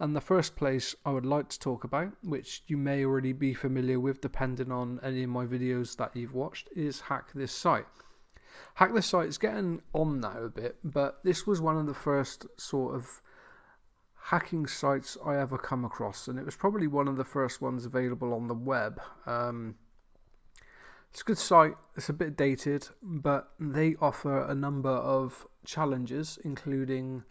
And the first place I would like to talk about, which you may already be familiar with depending on any of my videos that you've watched, is Hack This Site. Hack This Site is getting on now a bit, but this was one of the first sort of hacking sites I ever come across, and it was probably one of the first ones available on the web. It's a good site, it's a bit dated, but they offer a number of challenges, including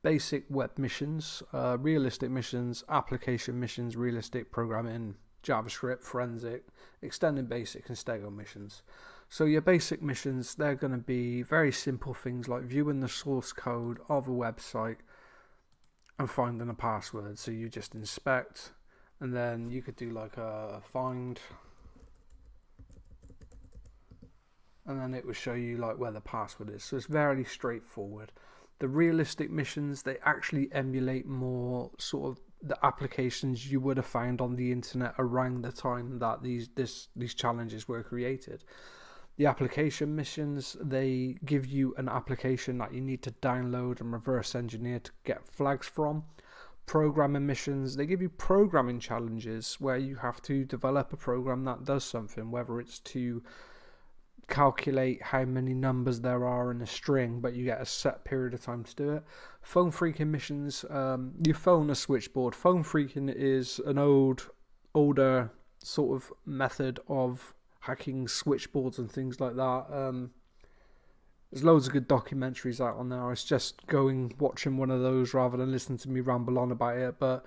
basic web missions, realistic missions, application missions, realistic programming, JavaScript, forensic, extended basic, and Stego missions. So your basic missions, they're going to be very simple things like viewing the source code of a website and finding a password. So you just inspect, and then you could do like a find, and then it will show you like where the password is. So it's very straightforward. The realistic missions, they actually emulate more sort of the applications you would have found on the internet around the time that these challenges were created. The application missions, they give you an application that you need to download and reverse engineer to get flags from. Programming missions, they give you programming challenges where you have to develop a program that does something, whether it's to calculate how many numbers there are in a string, but you get a set period of time to do it. Phone phreaking missions, you phone a switchboard. Phone phreaking is an older sort of method of hacking switchboards and things like that. There's loads of good documentaries out on there. I was just watching one of those rather than listening to me ramble on about it, but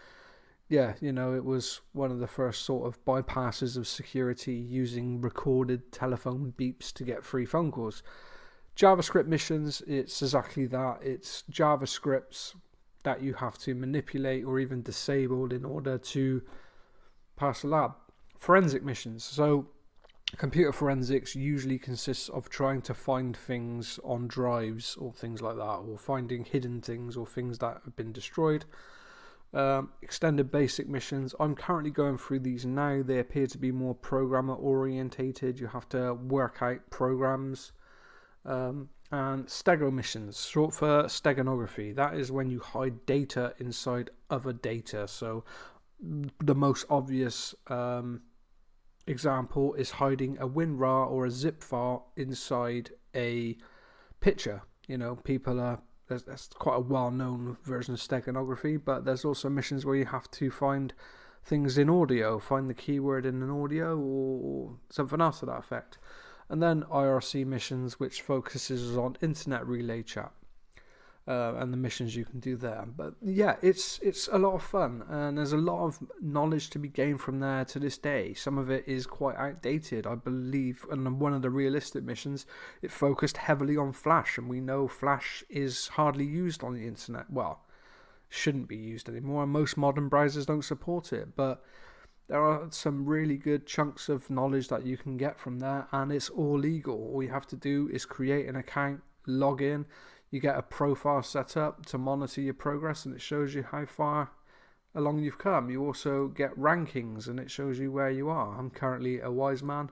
yeah, it was one of the first sort of bypasses of security using recorded telephone beeps to get free phone calls. JavaScript missions, it's exactly that. It's JavaScripts that you have to manipulate or even disable in order to pass a lab. Forensic missions. So computer forensics usually consists of trying to find things on drives or things like that, or finding hidden things or things that have been destroyed. Extended basic missions, I'm currently going through these now. They appear to be more programmer orientated. You have to work out programs. And Stego missions, short for steganography. That is when you hide data inside other data. So the most obvious example is hiding a WinRAR or a zip file inside a picture. That's quite a well-known version of steganography, but there's also missions where you have to find things in audio, find the keyword in an audio or something else to that effect. And then IRC missions, which focuses on internet relay chat and the missions you can do there. But yeah, it's a lot of fun, and there's a lot of knowledge to be gained from there to this day. Some of it is quite outdated, I believe, and one of the realistic missions, it focused heavily on Flash, and we know Flash is hardly used on the internet. Well, shouldn't be used anymore, and most modern browsers don't support it, but there are some really good chunks of knowledge that you can get from there, and it's all legal. All you have to do is create an account, log in, you get a profile set up to monitor your progress, and it shows you how far along you've come. You also get rankings, and it shows you where you are. I'm currently a wise man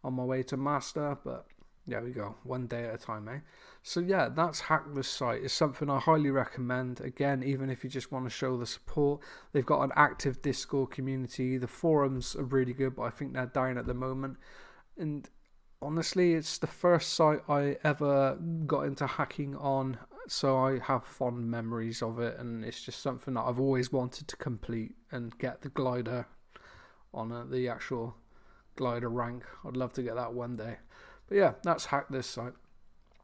on my way to master, but there we go, one day at a time, eh? So yeah, that's Hack This Site. It's something I highly recommend. Again, even if you just want to show the support, they've got an active Discord community. The forums are really good, but I think they're down at the moment. And honestly, it's the first site I ever got into hacking on, so I have fond memories of it, and it's just something that I've always wanted to complete and get the glider on the actual glider rank. I'd love to get that one day. But yeah, that's Hack This Site.